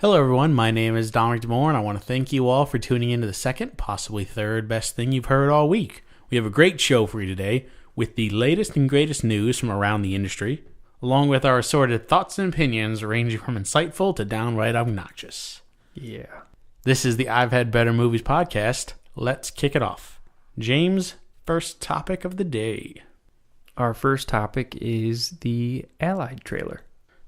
Hello, everyone. My name is Dominic DeMore, and I want to thank you all for tuning into the second, possibly third best thing you've heard all week. We have a great show for you today with the latest and greatest news from around the industry, along with our assorted thoughts and opinions ranging from insightful to downright obnoxious. Yeah. This is the I've Had Better Movies podcast. Let's kick it off. James, first topic of the day. Our first topic is the Allied trailer.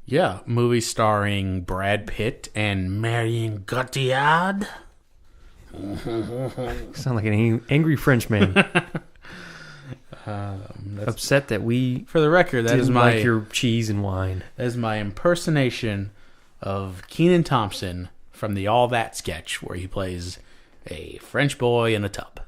Yeah, movie starring Brad Pitt and Marion Cotillard. Sound like an angry Frenchman. Upset that we For the record, that is didn't my like your cheese and wine. that is my impersonation of Kenan Thompson from the All That sketch where he plays a French boy in a tub.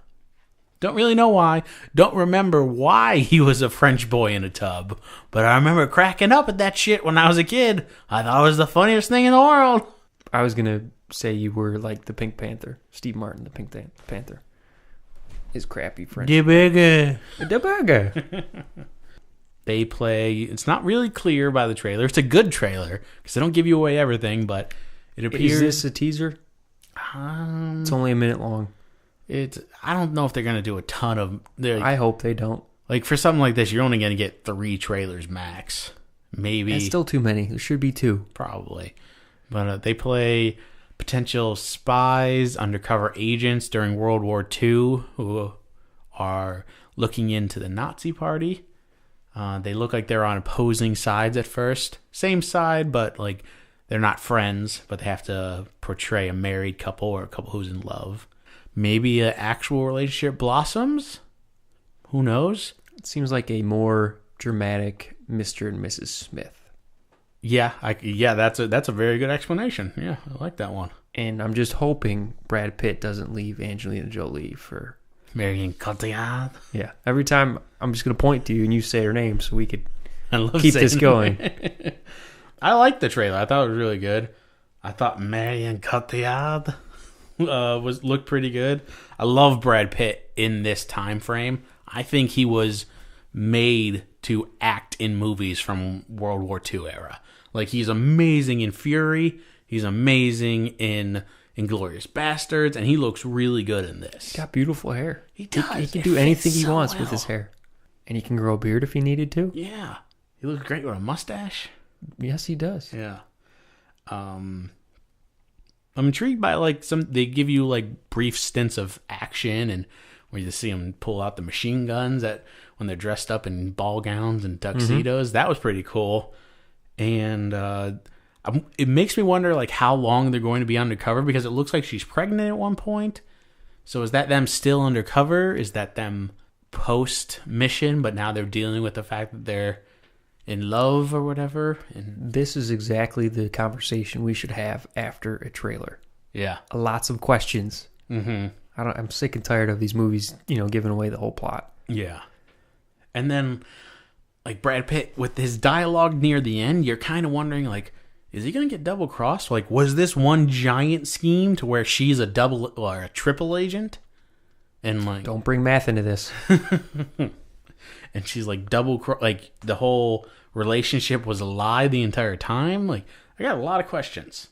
Don't really know why. Don't remember why he was a French boy in a tub. But I remember cracking up at that shit when I was a kid. I thought it was the funniest thing in the world. I was going to say you were like the Pink Panther. Steve Martin, the Pink Panther. His crappy French. The burger. The burger. They play... It's not really clear by the trailer. It's a good trailer because they don't give you away everything, but it appears... Is this a teaser? It's only a minute long. I don't know if they're going to do a ton of... I hope they don't. Like, for something like this, you're only going to get 3 trailers max. Maybe. That's still too many. There should be 2. Probably. But they play potential spies, undercover agents during World War II who are looking into the Nazi party. They look like they're on opposing sides at first. Same side, but like they're not friends, but they have to portray a married couple or a couple who's in love. Maybe an actual relationship blossoms. Who knows? It seems like a more dramatic Mr. and Mrs. Smith. Yeah, that's a very good explanation. Yeah, I like that one. And I'm just hoping Brad Pitt doesn't leave Angelina Jolie for Marion Cotillard. Yeah. Every time I'm just going to point to you and you say her name so we could keep this going. I liked the trailer. I thought it was really good. I thought Marion Cotillard looked pretty good. I love Brad Pitt in this time frame. I think he was made to act in movies from World War II era. Like, he's amazing in Fury. He's amazing in Inglourious Bastards, and he looks really good in this. He's got beautiful hair. He does. He can do anything he wants with his hair. And he can grow a beard if he needed to. Yeah. He looks great with a mustache. Yes, he does. Yeah. I'm intrigued by they give you like brief stints of action and where you see them pull out the machine guns when they're dressed up in ball gowns and tuxedos. Mm-hmm. That was pretty cool. And it makes me wonder like how long they're going to be undercover because it looks like she's pregnant at one point. So is that them still undercover? Is that them post mission, but now they're dealing with the fact that they're in love or whatever? And this is exactly the conversation we should have after a trailer. Yeah. Lots of questions. Mm-hmm. I'm sick and tired of these movies, giving away the whole plot. Yeah. And then, like, Brad Pitt, with his dialogue near the end, you're kind of wondering, like, is he going to get double-crossed? Like, was this one giant scheme to where she's a double or a triple agent? And, like... Don't bring math into this. And she's, like, like, the whole relationship was a lie the entire time? Like, I got a lot of questions.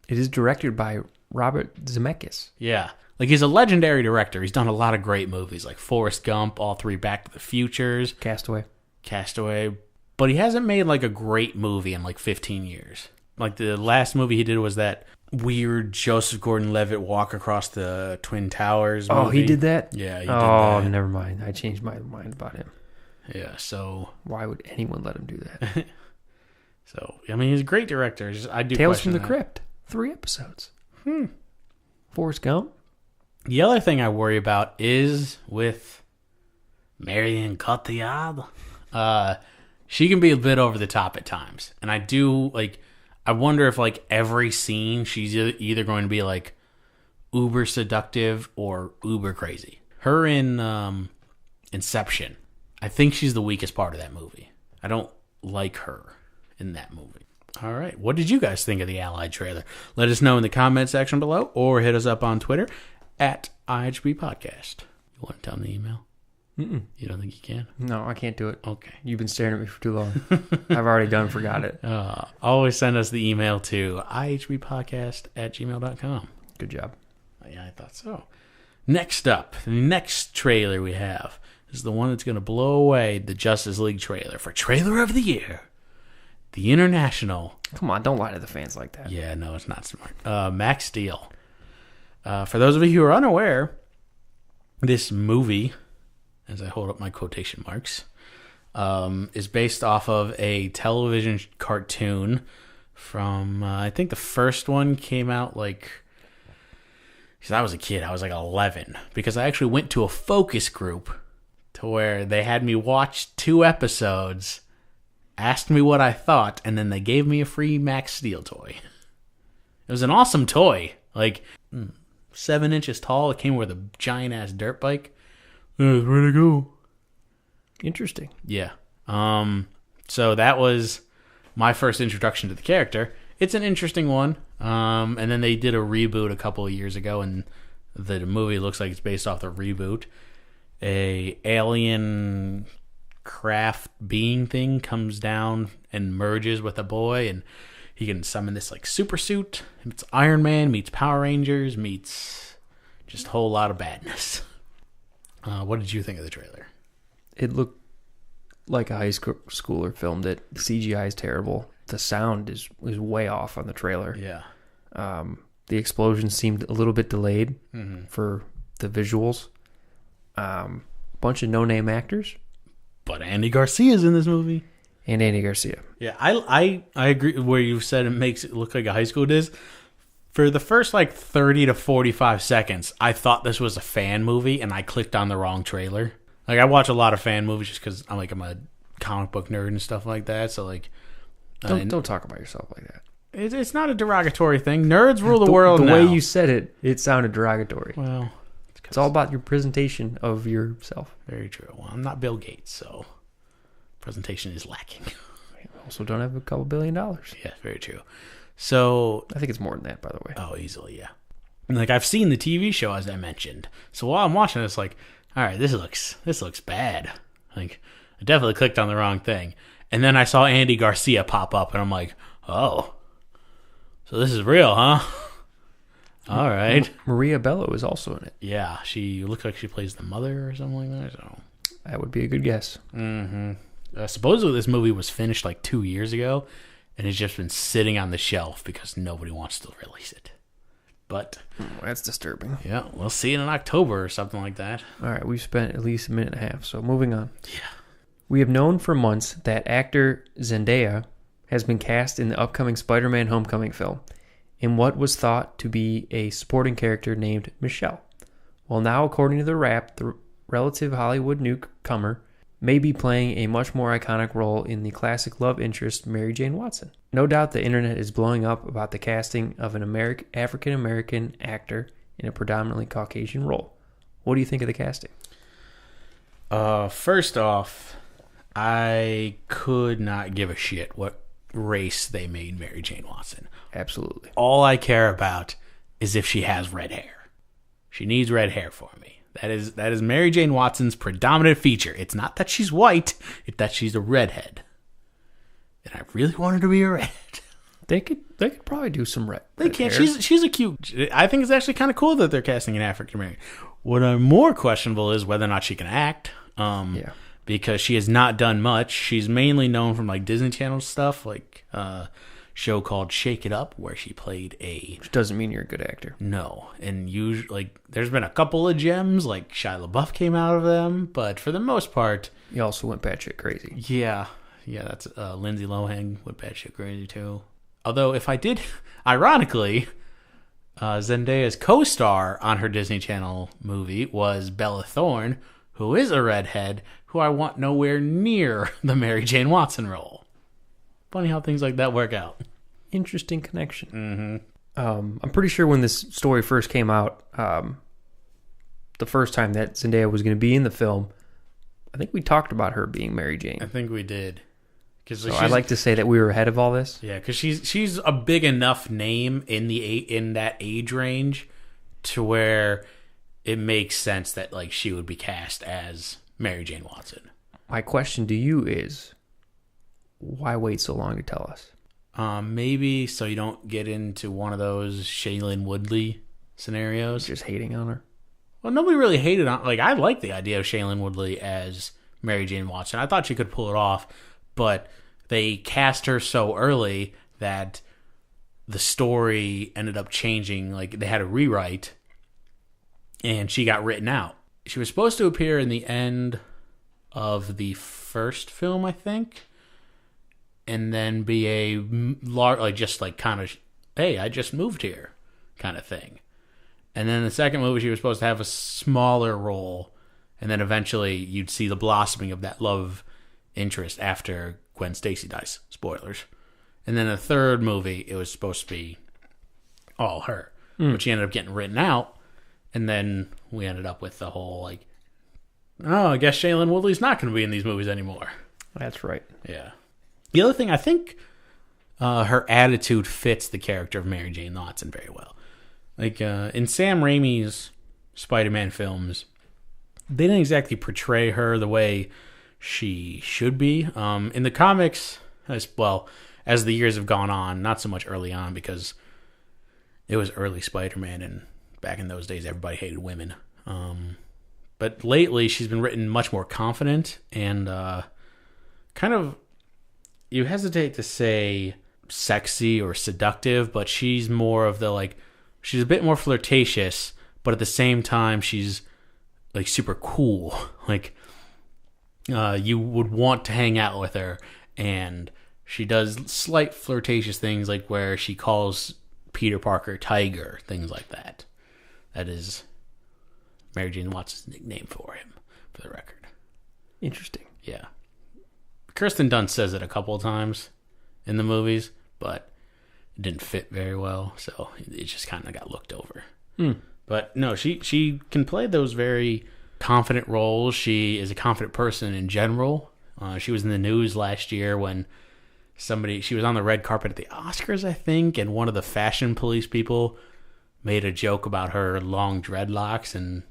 It is directed by Robert Zemeckis. Yeah. Like, he's a legendary director. He's done a lot of great movies, like Forrest Gump, all 3 Back to the Futures. Castaway. But he hasn't made, like, a great movie in, like, 15 years. Like, the last movie he did was that weird Joseph Gordon-Levitt walk across the Twin Towers movie. Oh, he did that? Yeah, he did that. Oh, never mind. I changed my mind about him. Yeah, so... Why would anyone let him do that? So, I mean, he's a great director. I do Tales from question the that. Crypt. 3 episodes. Forrest Gump. The other thing I worry about is with Marion Cotillard. She can be a bit over the top at times. And I wonder if, like, every scene she's either going to be, like, uber seductive or uber crazy. Her in Inception, I think she's the weakest part of that movie. I don't like her in that movie. All right. What did you guys think of the Allied trailer? Let us know in the comment section below or hit us up on Twitter at IHB Podcast. You want to tell them the email? You don't think you can? No, I can't do it. Okay. You've been staring at me for too long. I've already forgot it. Always send us the email to ihbpodcast@gmail.com. Good job. Yeah, I thought so. Next up, the next trailer we have is the one that's going to blow away the Justice League trailer for Trailer of the Year. The International. Come on, don't lie to the fans like that. Yeah, no, it's not smart. Max Steel. For those of you who are unaware, this movie, as I hold up my quotation marks, is based off of a television cartoon from, I think the first one came out because I was a kid, I was 11, because I actually went to a focus group to where they had me watch 2 episodes, asked me what I thought, and then they gave me a free Max Steel toy. It was an awesome toy. 7 inches tall. It came with a giant-ass dirt bike. Ready to go. Interesting. Yeah. So that was my first introduction to the character. It's an interesting one. And then they did a reboot a couple of years ago, and the movie looks like it's based off the reboot. A alien craft being thing comes down and merges with a boy, and he can summon this super suit. It's Iron Man meets Power Rangers meets just a whole lot of badness. What did you think of the trailer? It looked like a high schooler filmed it. The CGI is terrible. The sound is way off on the trailer. Yeah. The explosion seemed a little bit delayed for the visuals. Bunch of no-name actors. But Andy Garcia's in this movie. And Andy Garcia. Yeah, I agree where you said it makes it look like a high school diz. For the first 30 to 45 seconds, I thought this was a fan movie, and I clicked on the wrong trailer. I watch a lot of fan movies just because I'm a comic book nerd and stuff like that. So don't talk about yourself like that. It's not a derogatory thing. Nerds rule the world now. The way you said it sounded derogatory. Well, it's all about your presentation of yourself. Very true. Well, I'm not Bill Gates, so presentation is lacking. You also don't have a couple $1 billion. Yeah, very true. So I think it's more than that, by the way. Oh, easily, yeah. And I've seen the TV show, as I mentioned. So while I'm watching it, it's all right, this looks bad. I definitely clicked on the wrong thing. And then I saw Andy Garcia pop up, and I'm like, oh, so this is real, huh? All right. Maria Bello is also in it. Yeah, she looks like she plays the mother or something like that. So that would be a good guess. Mm-hmm. Supposedly this movie was finished 2 years ago, and it's just been sitting on the shelf because nobody wants to release it. But that's disturbing. Yeah, we'll see it in October or something like that. All right, we've spent at least a minute and a half, so moving on. Yeah. We have known for months that actor Zendaya has been cast in the upcoming Spider-Man Homecoming film in what was thought to be a supporting character named Michelle. Well, now, according to the Wrap, the relative Hollywood newcomer may be playing a much more iconic role in the classic love interest Mary Jane Watson. No doubt the internet is blowing up about the casting of an African-American actor in a predominantly Caucasian role. What do you think of the casting? First off, I could not give a shit what race they made Mary Jane Watson. Absolutely. All I care about is if she has red hair. She needs red hair for me. That is Mary Jane Watson's predominant feature. It's not that she's white, it's that she's a redhead. And I really want her to be a redhead. They could probably do some red. They can. She's a cute. I think it's actually kind of cool that they're casting an African American. What I'm more questionable is whether or not she can act. Yeah. Because she has not done much. She's mainly known from Disney Channel stuff, show called Shake It Up, where she played a... Which doesn't mean you're a good actor. No. And usually, there's been a couple of gems, Shia LaBeouf came out of them, but for the most part... He also went batshit crazy. Yeah. Yeah, that's Lindsay Lohan went batshit crazy, too. Although, if I did... Ironically, Zendaya's co-star on her Disney Channel movie was Bella Thorne, who is a redhead, who I want nowhere near the Mary Jane Watson role. Funny how things like that work out. Interesting connection. Mm-hmm. I'm pretty sure when this story first came out, the first time that Zendaya was going to be in the film, I think we talked about her being Mary Jane. I think we did. So I'd like to say that we were ahead of all this. Yeah, because she's a big enough name in that age range to where it makes sense that she would be cast as Mary Jane Watson. My question to you is, why wait so long to tell us? Maybe so you don't get into one of those Shailene Woodley scenarios. Just hating on her? Well, nobody really hated on... Like, I like the idea of Shailene Woodley as Mary Jane Watson. I thought she could pull it off, but they cast her so early that the story ended up changing. Like, they had a rewrite, and she got written out. She was supposed to appear in the end of the first film, I think, and then be a large, like, just like kind of, hey, I just moved here kind of thing. And then the second movie, she was supposed to have a smaller role, and then eventually you'd see the blossoming of that love interest after Gwen Stacy dies. Spoilers. And then the third movie, it was supposed to be all her, but she ended up getting written out, and then we ended up with the whole, like, oh, I guess Shailene Woodley's not going to be in these movies anymore. That's right. Yeah. The other thing, I think her attitude fits the character of Mary Jane Watson very well. Like, in Sam Raimi's Spider-Man films, they didn't exactly portray her the way she should be. In the comics, as the years have gone on, not so much early on, because it was early Spider-Man, and back in those days, everybody hated women. But lately, she's been written much more confident, and kind of, you hesitate to say sexy or seductive, but she's more of the, like, she's a bit more flirtatious, but at the same time, she's, like, super cool. Like, you would want to hang out with her, and she does slight flirtatious things, like where she calls Peter Parker Tiger, things like that. That is Mary Jane Watson's nickname for him, for the record. Interesting. Yeah. Kirsten Dunst says it a couple of times in the movies, but it didn't fit very well, so it just kind of got looked over. But no, she can play those very confident roles. She is a confident person in general. She was in the news last year when she was on the red carpet at the Oscars, I think, and one of the fashion police people made a joke about her long dreadlocks and,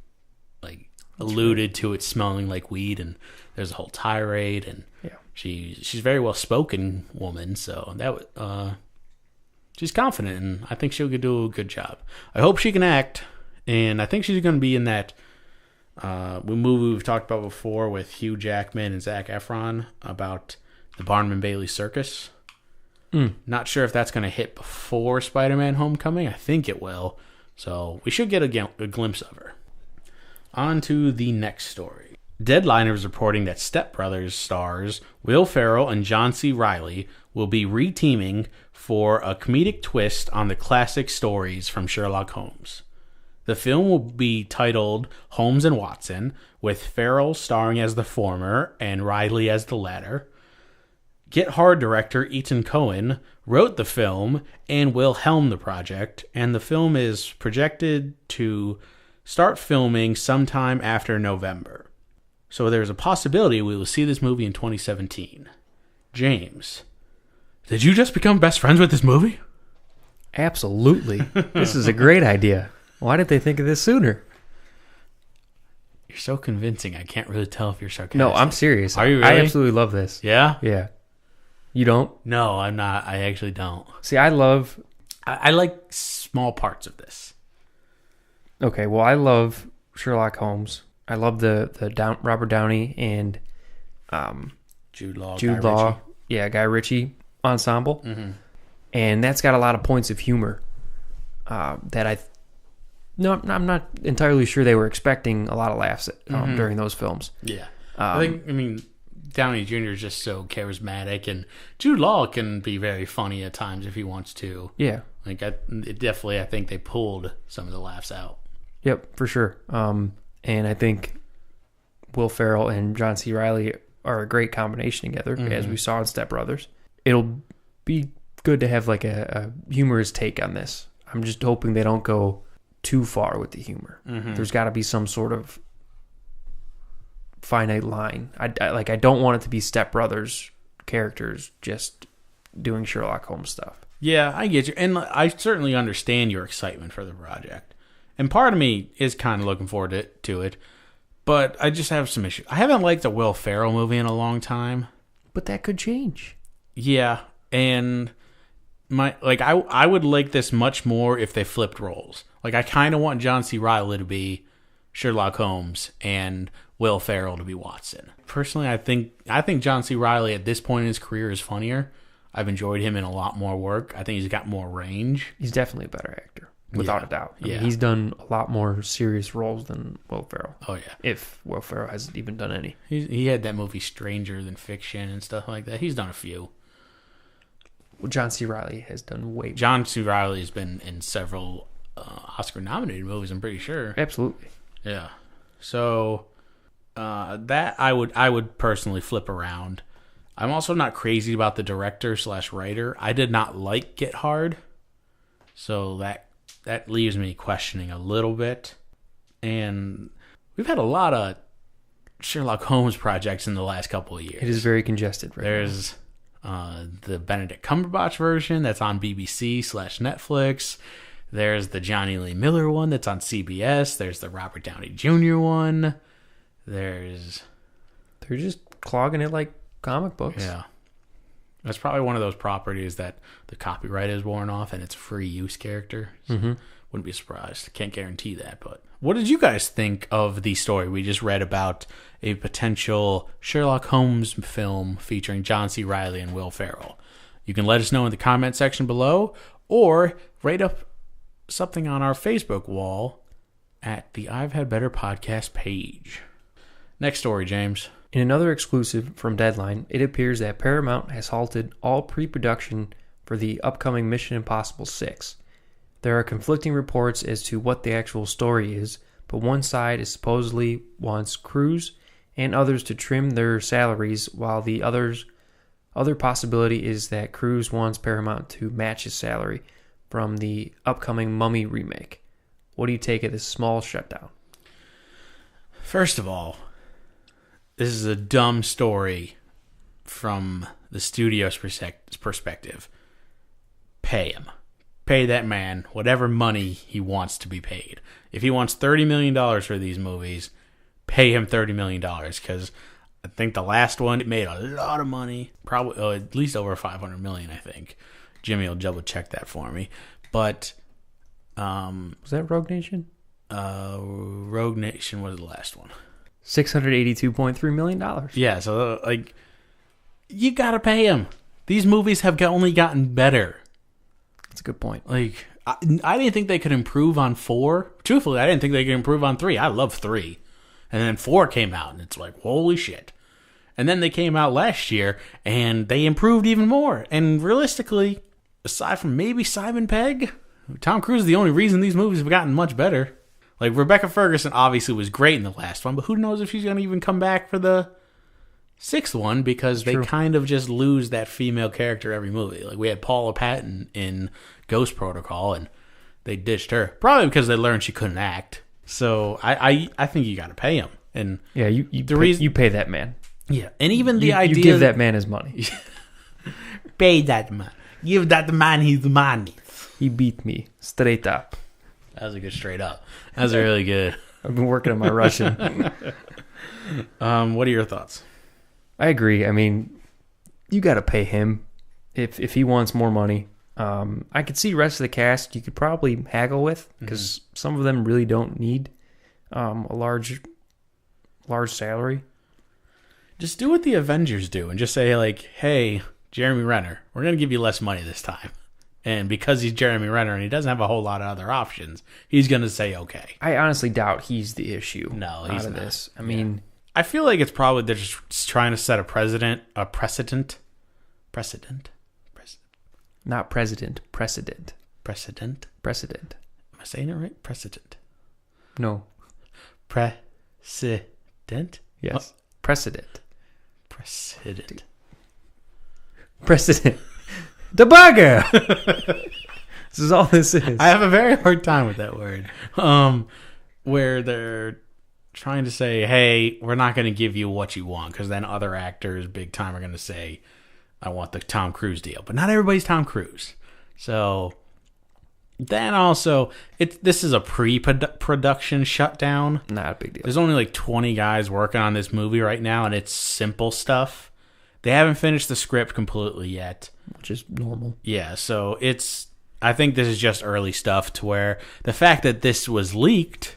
like, alluded to it smelling like weed, and there's a whole tirade, and she's a very well spoken woman, so that she's confident, and I think she'll do a good job. I hope she can act, and I think she's going to be in that movie we've talked about before with Hugh Jackman and Zac Efron about the Barnum and Bailey Circus. Not sure if that's going to hit before Spider-Man Homecoming. I think it will. So we should get a glimpse of her. On to the next story. Deadline is reporting that Step Brothers stars Will Ferrell and John C. Reilly will be re-teaming for a comedic twist on the classic stories from Sherlock Holmes. The film will be titled Holmes and Watson, with Ferrell starring as the former and Reilly as the latter. Get Hard director Ethan Coen wrote the film and will helm the project, and the film is projected to start filming sometime after November. So there's a possibility we will see this movie in 2017. James, did you just become best friends with this movie? Absolutely. This is a great idea. Why didn't they think of this sooner? You're so convincing. I can't really tell if you're sarcastic. No, I'm serious. Are you really? I absolutely love this. Yeah? Yeah. You don't? No, I'm not. I actually don't. See, I like small parts of this. Okay, well, I love Sherlock Holmes. I love the Robert Downey and Jude Law. Guy Ritchie ensemble. Mm-hmm. And that's got a lot of points of humor that I'm not entirely sure they were expecting a lot of laughs during those films. Yeah. I mean, Downey Jr. is just so charismatic, and Jude Law can be very funny at times if he wants to. Yeah. I think they pulled some of the laughs out. Yep, for sure. And I think Will Ferrell and John C. Reilly are a great combination together, as we saw in Step Brothers. It'll be good to have like a humorous take on this. I'm just hoping they don't go too far with the humor. There's got to be some sort of finite line. I don't want it to be Step Brothers characters just doing Sherlock Holmes stuff. Yeah, I get you. And I certainly understand your excitement for the project. And part of me is kind of looking forward to it. But I just have some issues. I haven't liked a Will Ferrell movie in a long time. But that could change. Yeah, and I would like this much more if they flipped roles. Like, I kind of want John C. Reilly to be Sherlock Holmes and Will Ferrell to be Watson. Personally, I think John C. Reilly at this point in his career is funnier. I've enjoyed him in a lot more work. I think he's got more range. He's definitely a better actor, without a doubt. I mean, Yeah. he's done a lot more serious roles than Will Ferrell. Oh, yeah. If Will Ferrell hasn't even done any. He had that movie Stranger Than Fiction and stuff like that. He's done a few. Well, John C. Reilly has done way more. John C. Reilly has been in several Oscar-nominated movies, I'm pretty sure. Absolutely. Yeah. So that I would personally flip around. I'm also not crazy about the director/writer. I did not like Get Hard, so that leaves me questioning a little bit. And we've had a lot of Sherlock Holmes projects in the last couple of years. It is very congested right There's the Benedict Cumberbatch version that's on BBC/Netflix. There's the Johnny Lee Miller one that's on CBS. There's the Robert Downey Jr. one. They're just clogging it like comic books. Yeah. That's probably one of those properties that the copyright is worn off and it's a free use character. So wouldn't be surprised. Can't guarantee that. But what did you guys think of the story we just read about a potential Sherlock Holmes film featuring John C. Reilly and Will Ferrell? You can let us know in the comment section below or write up something on our Facebook wall at the I've Had Better podcast page. Next story, James. In another exclusive from Deadline, it appears that Paramount has halted all pre-production for the upcoming Mission Impossible 6. There are conflicting reports as to what the actual story is, but one side is supposedly wants Cruise and others to trim their salaries, while the other possibility is that Cruise wants Paramount to match his salary from the upcoming Mummy remake. What do you take of this small shutdown? First of all, this is a dumb story from the studio's perspective. Pay him. Pay that man whatever money he wants to be paid. If he wants $30 million for these movies, pay him $30 million, because I think the last one, it made a lot of money. Probably at least over $500 million, I think. Jimmy will double check that for me. But was that Rogue Nation? Rogue Nation was the last one. $682.3 million. Yeah, so you gotta pay him. These movies have only gotten better. That's a good point. Like, I didn't think they could improve on 4. Truthfully, I didn't think they could improve on 3. I love 3. And then 4 came out, and it's like, holy shit. And then they came out last year, and they improved even more. And realistically, aside from maybe Simon Pegg, Tom Cruise is the only reason these movies have gotten much better. Like, Rebecca Ferguson obviously was great in the last one, but who knows if she's going to even come back for the 6th one, because they kind of just lose that female character every movie. Like, we had Paula Patton in Ghost Protocol, and they ditched her. Probably because they learned she couldn't act. So, I think you got to pay him. And yeah, you pay that man. Yeah, and even the idea... You give that man his money. Pay that man. Give that man his money. He beat me straight up. That was a good straight up. That was really good. I've been working on my Russian. What are your thoughts? I agree. I mean, you got to pay him if he wants more money. I could see the rest of the cast you could probably haggle with, because some of them really don't need a large salary. Just do what the Avengers do and just say, like, hey, Jeremy Renner, we're going to give you less money this time. And because he's Jeremy Renner and he doesn't have a whole lot of other options, he's going to say okay. I honestly doubt he's the issue. No, he's not. This. I mean, I feel like it's probably they're just trying to set a precedent. Not president. Precedent. Am I saying it right? Precedent. No. Precedent? Yes. Precedent. The burger. This is all this is. I have a very hard time with that word. Where they're trying to say, hey, we're not going to give you what you want, because then other actors big time are going to say, I want the Tom Cruise deal. But not everybody's Tom Cruise. So Then also, this is a pre-production shutdown. Not a big deal. There's only like 20 guys working on this movie right now, and it's simple stuff. They haven't finished the script completely yet. Which is normal. Yeah, so I think this is just early stuff to where the fact that this was leaked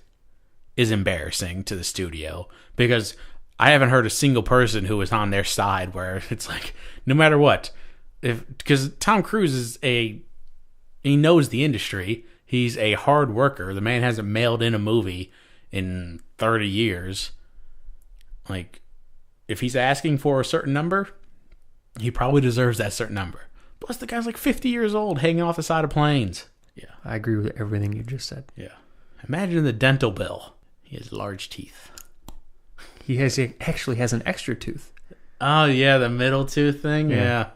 is embarrassing to the studio, because I haven't heard a single person who was on their side where it's like, no matter what, because Tom Cruise he knows the industry. He's a hard worker. The man hasn't mailed in a movie in 30 years. Like, if he's asking for a certain number, he probably deserves that certain number. Plus, the guy's like 50 years old, hanging off the side of planes. Yeah. I agree with everything you just said. Yeah. Imagine the dental bill. He has large teeth. He actually has an extra tooth. Oh, yeah, the middle tooth thing? Yeah.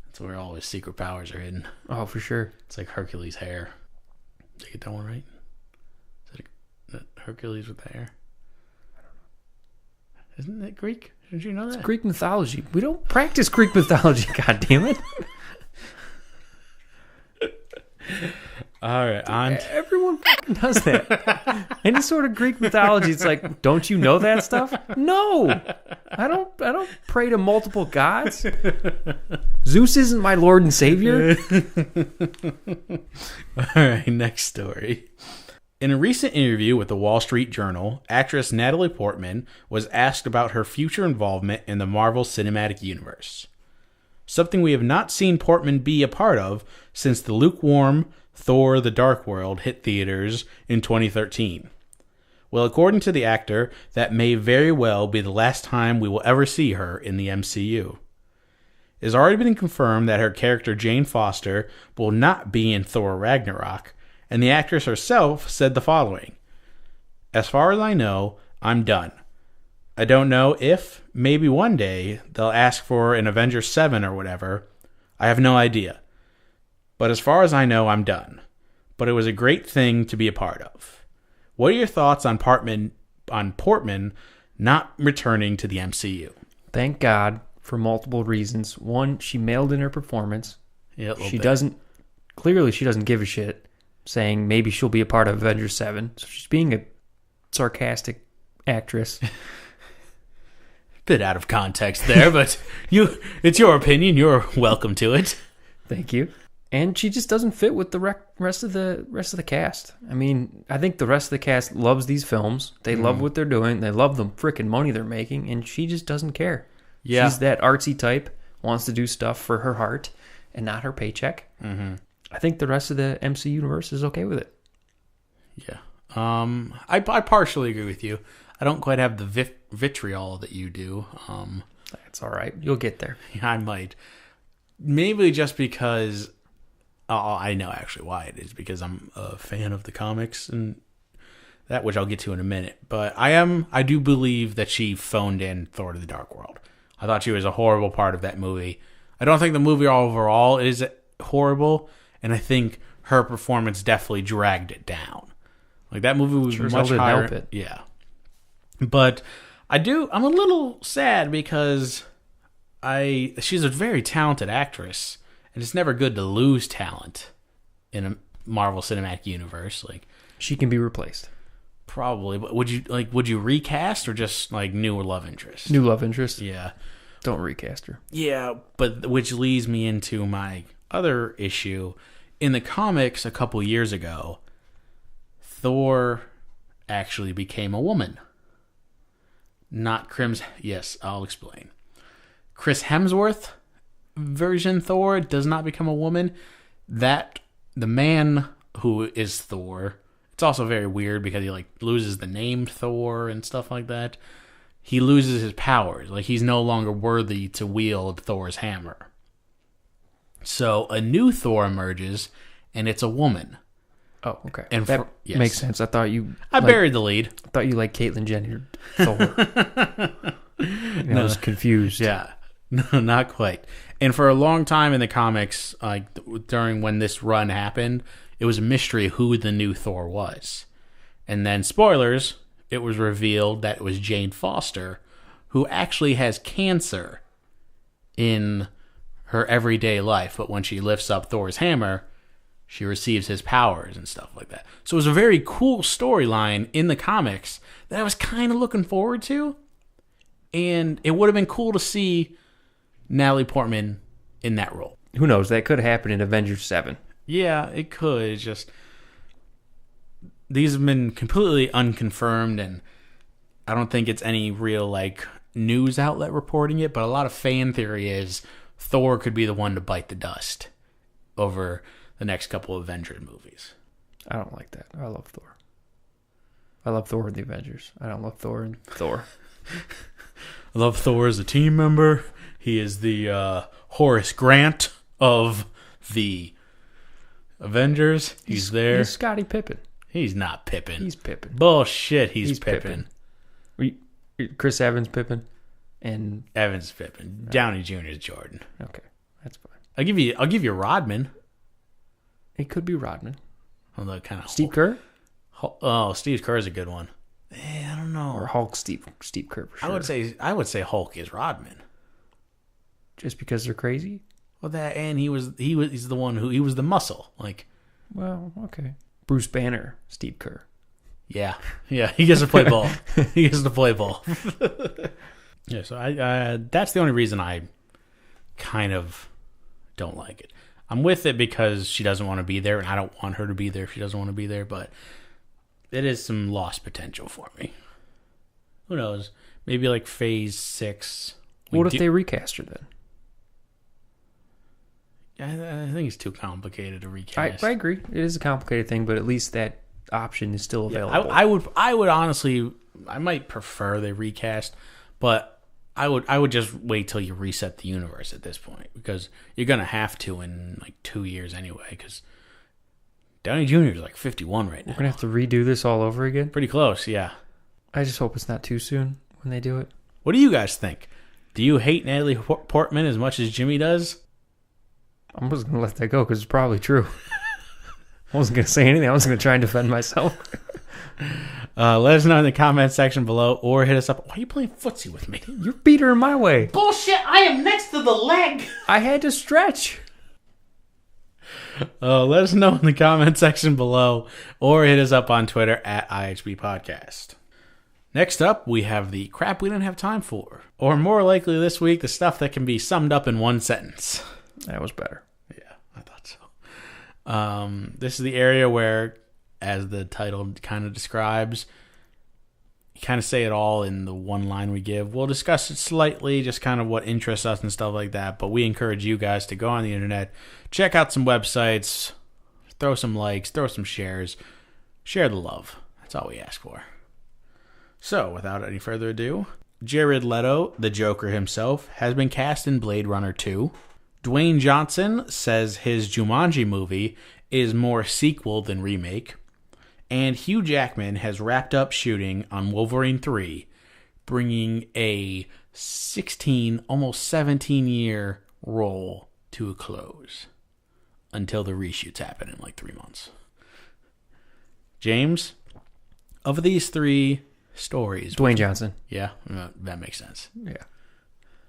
That's where all his secret powers are hidden. Oh, for sure. It's like Hercules' hair. Did I get that one right? Is that Hercules with the hair? I don't know. Isn't it Greek? Did you know that? It's Greek mythology. We don't practice Greek mythology, God damn it. All right, everyone fucking does that. Any sort of Greek mythology, it's like, don't you know that stuff? No, I don't pray to multiple gods. Zeus isn't my Lord and Savior. All right, next story. In a recent interview with the Wall Street Journal, actress Natalie Portman was asked about her future involvement in the Marvel Cinematic Universe. Something we have not seen Portman be a part of since the lukewarm Thor: The Dark World hit theaters in 2013. Well, according to the actor, that may very well be the last time we will ever see her in the MCU. It has already been confirmed that her character Jane Foster will not be in Thor: Ragnarok, and the actress herself said the following: "As far as I know, I'm done. I don't know if, maybe one day, they'll ask for an Avengers 7 or whatever. I have no idea. But as far as I know, I'm done. But it was a great thing to be a part of." What are your thoughts on Portman not returning to the MCU? Thank God for multiple reasons. One, she mailed in her performance. Yeah, she doesn't give a shit, saying maybe she'll be a part of Avengers 7. So she's being a sarcastic actress. Bit out of context there, but it's your opinion. You're welcome to it. Thank you. And she just doesn't fit with the rest of the cast. I mean, I think the rest of the cast loves these films. They love what they're doing. They love the freaking money they're making, and she just doesn't care. Yeah. She's that artsy type, wants to do stuff for her heart and not her paycheck. Mm-hmm. I think the rest of the MC universe is okay with it. Yeah. I partially agree with you. I don't quite have the vitriol that you do. That's all right. You'll get there. Yeah, I might. Maybe just because... I know actually why it is, because I'm a fan of the comics and that, which I'll get to in a minute. But I do believe that she phoned in Thor: The Dark World. I thought she was a horrible part of that movie. I don't think the movie overall is horrible, and I think her performance definitely dragged it down. Like, that movie was much higher. Help it. Yeah. But I'm a little sad because she's a very talented actress. And it's never good to lose talent in a Marvel Cinematic Universe. Like, she can be replaced. Probably, but would you recast or just like new love interest? New love interest. Yeah. Don't recast her. Yeah, but which leads me into my other issue. In the comics a couple years ago, Thor actually became a woman. Not Yes, I'll explain. Chris Hemsworth version Thor does not become a woman. That the man who is Thor, it's also very weird because he like loses the name Thor and stuff like that. He loses his powers. Like, he's no longer worthy to wield Thor's hammer. So a new Thor emerges, and it's a woman. Oh, okay. And that makes sense. I buried the lead. I thought you like Caitlyn Jenner Thor. I was confused. Yeah. No, not quite. And for a long time in the comics, like during when this run happened, it was a mystery who the new Thor was. And then, spoilers, it was revealed that it was Jane Foster, who actually has cancer in her everyday life. But when she lifts up Thor's hammer, she receives his powers and stuff like that. So it was a very cool storyline in the comics that I was kind of looking forward to. And it would have been cool to see Natalie Portman in that role. Who knows? That could happen in Avengers 7. Yeah, it could. It's just these have been completely unconfirmed, and I don't think it's any real like news outlet reporting it, but a lot of fan theory is Thor could be the one to bite the dust over the next couple of Avengers movies. I don't like that. I love Thor. I love Thor in the Avengers. I don't love Thor in Thor. I love Thor as a team member. He is the Horace Grant of the Avengers. He's there. He's Scottie Pippen. He's not Pippen. He's Pippen. Bullshit, he's Pippen. Chris Evans Pippen, and Evans Pippen. Downey Jr. is Jordan. Okay, that's fine. I'll give you Rodman. It could be Rodman. Although kind of Steve Kerr. Oh, Steve Kerr is a good one. I don't know. Or Hulk Steve Kerr for sure. I would say Hulk is Rodman. Just because they're crazy? Well, that and he's the one he was the muscle. Like, well, okay. Bruce Banner, Steve Kerr. Yeah, he gets to play ball. He gets to play ball. Yeah, so I that's the only reason I kind of don't like it. I'm with it because she doesn't want to be there, and I don't want her to be there if she doesn't want to be there, but it is some lost potential for me. Who knows? Maybe like phase 6. What if they recast her then? I think it's too complicated to recast. I agree. It is a complicated thing, but at least that option is still available. I would honestly, I might prefer they recast, but I would just wait till you reset the universe at this point, because you're gonna have to in like 2 years anyway. Because Downey Jr. is like 51 right now. We're gonna have to redo this all over again. Pretty close, yeah. I just hope it's not too soon when they do it. What do you guys think? Do you hate Natalie Portman as much as Jimmy does? I'm just going to let that go because it's probably true. I wasn't going to say anything. I was going to try and defend myself. Let us know in the comment section below, or hit us up. Why are you playing footsie with me? You beat her in my way. Bullshit, I am next to the leg. I had to stretch. Let us know in the comment section below, or hit us up on Twitter at IHB Podcast. Next up, we have the crap we didn't have time for. Or more likely this week, the stuff that can be summed up in one sentence. That was better. Yeah, I thought so. This is the area where, as the title kind of describes, you kind of say it all in the one line we give. We'll discuss it slightly, just kind of what interests us and stuff like that, but we encourage you guys to go on the internet, check out some websites, throw some likes, throw some shares, share the love. That's all we ask for. So, without any further ado, Jared Leto, the Joker himself, has been cast in Blade Runner 2. Dwayne Johnson says his Jumanji movie is more sequel than remake. And Hugh Jackman has wrapped up shooting on Wolverine 3, bringing a 16, almost 17-year role to a close. Until the reshoots happen in like 3 months. James, of these 3 stories... Dwayne Johnson. Yeah, that makes sense. Yeah.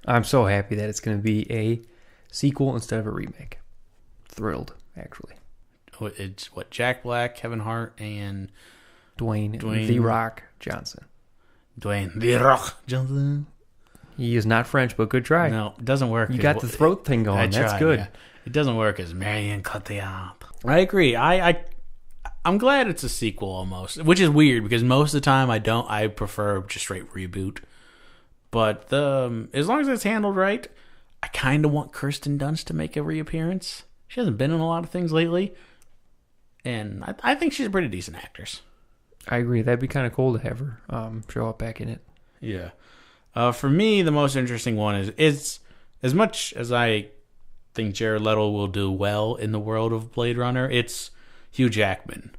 I'm so happy that it's going to be a sequel instead of a remake. Thrilled, actually. It's what, Jack Black, Kevin Hart, and... Dwayne The Rock Johnson. Dwayne The Rock Johnson. He is not French, but good try. No, it doesn't work. You got the throat thing going. That's good. Yeah. It doesn't work as Marion Cotillard. I agree. I'm glad it's a sequel almost, which is weird because most of the time I prefer just straight reboot. But as long as it's handled right, I kind of want Kirsten Dunst to make a reappearance. She hasn't been in a lot of things lately, and I think she's a pretty decent actress. I agree. That'd be kind of cool to have her show up back in it. Yeah. For me, the most interesting one is as much as I think Jared Leto will do well in the world of Blade Runner, it's Hugh Jackman.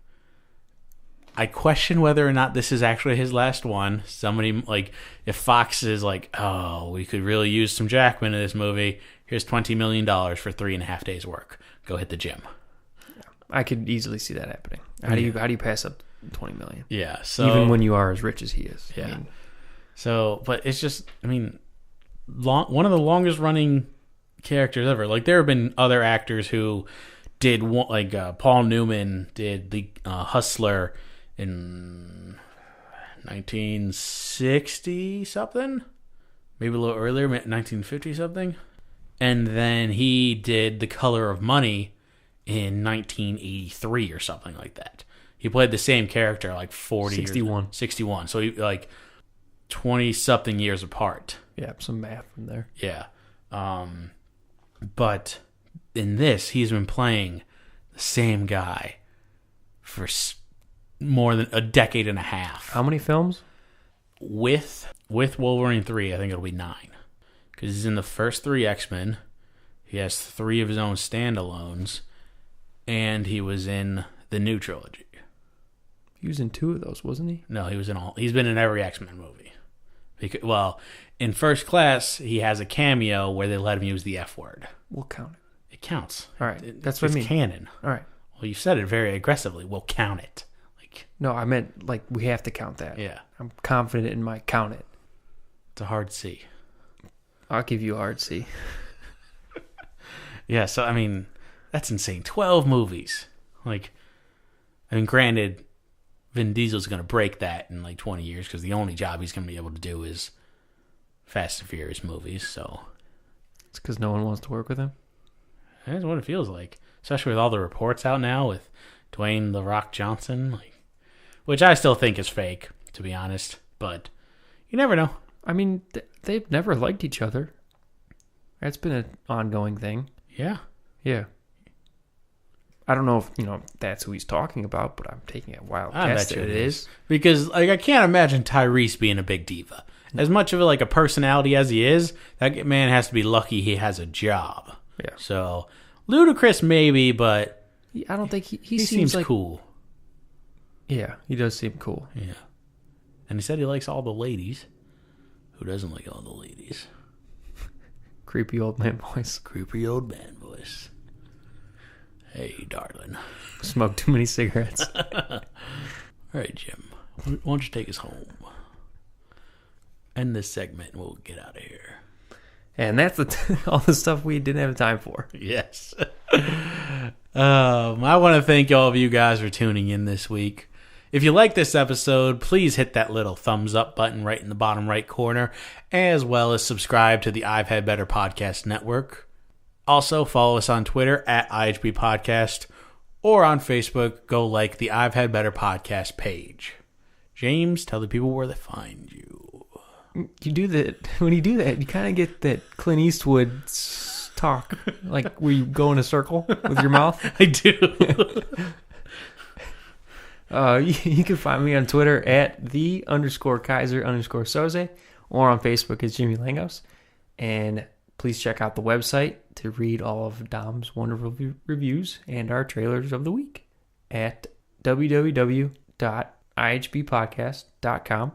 I question whether or not this is actually his last one. Somebody, like, if Fox is like, oh, we could really use some Jackman in this movie, here's $20 million for 3.5 days work. Go hit the gym. I could easily see that happening. How do you pass up $20 million? Yeah. So even when you are as rich as he is. Yeah. I mean, so, but it's just, I mean, one of the longest running characters ever. Like, there have been other actors who did one, like Paul Newman did the Hustler in 1960 something, maybe a little earlier, 1950 something, and then he did The Color of Money in 1983 or something like that. He played the same character like 61. So he like 20 something years apart. Yeah, some math from there. Yeah. But in this, he's been playing the same guy for more than a decade and a half. How many films? With Wolverine 3, I think it'll be 9. Because he's in the first 3 X-Men. He has 3 of his own standalones. And he was in the new trilogy. He was in 2 of those, wasn't he? No, he was in all. He's been in every X-Men movie. Well, in First Class, he has a cameo where they let him use the F word. We'll count it. It counts. All right, that's what I mean. It's canon. All right. Well, you said it very aggressively. We'll count it. No, I meant like we have to count that. Yeah. I'm confident in my count it. It's a hard C. I'll give you a hard C. Yeah, so I mean, that's insane. 12 movies. Like, I mean, granted, Vin Diesel's going to break that in like 20 years because the only job he's going to be able to do is Fast and Furious movies. So it's because no one wants to work with him. That's what it feels like, especially with all the reports out now with Dwayne "The Rock" Johnson, like, which I still think is fake, to be honest. But you never know. I mean, they've never liked each other. That's been an ongoing thing. Yeah. Yeah. I don't know if, that's who he's talking about, but I'm taking a wild guess that it is. Because, like, I can't imagine Tyrese being a big diva. As much of a personality as he is, that man has to be lucky he has a job. Yeah. So, Ludacris maybe, but I don't think he seems like cool. Yeah, he does seem cool. Yeah. And he said he likes all the ladies. Who doesn't like all the ladies? Creepy old man voice. Creepy old man voice. Hey, darling. Smoked too many cigarettes. All right, Jim. Why don't you take us home? End this segment and we'll get out of here. And that's all the stuff we didn't have time for. Yes. I want to thank all of you guys for tuning in this week. If you like this episode, please hit that little thumbs up button right in the bottom right corner, as well as subscribe to the I've Had Better Podcast Network. Also, follow us on Twitter at IHB Podcast, or on Facebook, go like the I've Had Better Podcast page. James, tell the people where they find you. You do that. When you do that, you kind of get that Clint Eastwood talk, like where you go in a circle with your mouth. I do. You can find me on Twitter at _Kaiser_Soze, or on Facebook as Jimmy Langos. And please check out the website to read all of Dom's wonderful reviews and our trailers of the week at www.ihbpodcast.com.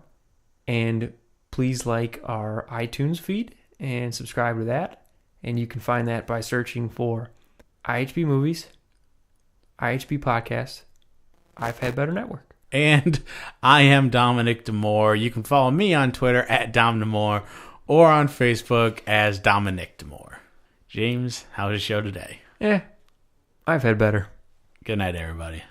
And please like our iTunes feed and subscribe to that. And you can find that by searching for IHB Movies, IHB Podcast, I've Had Better Network. And I am Dominic Demore. You can follow me on Twitter at Dom Demore, or on Facebook as Dominic Demore. James, how was the show today? I've had better. Good night, everybody.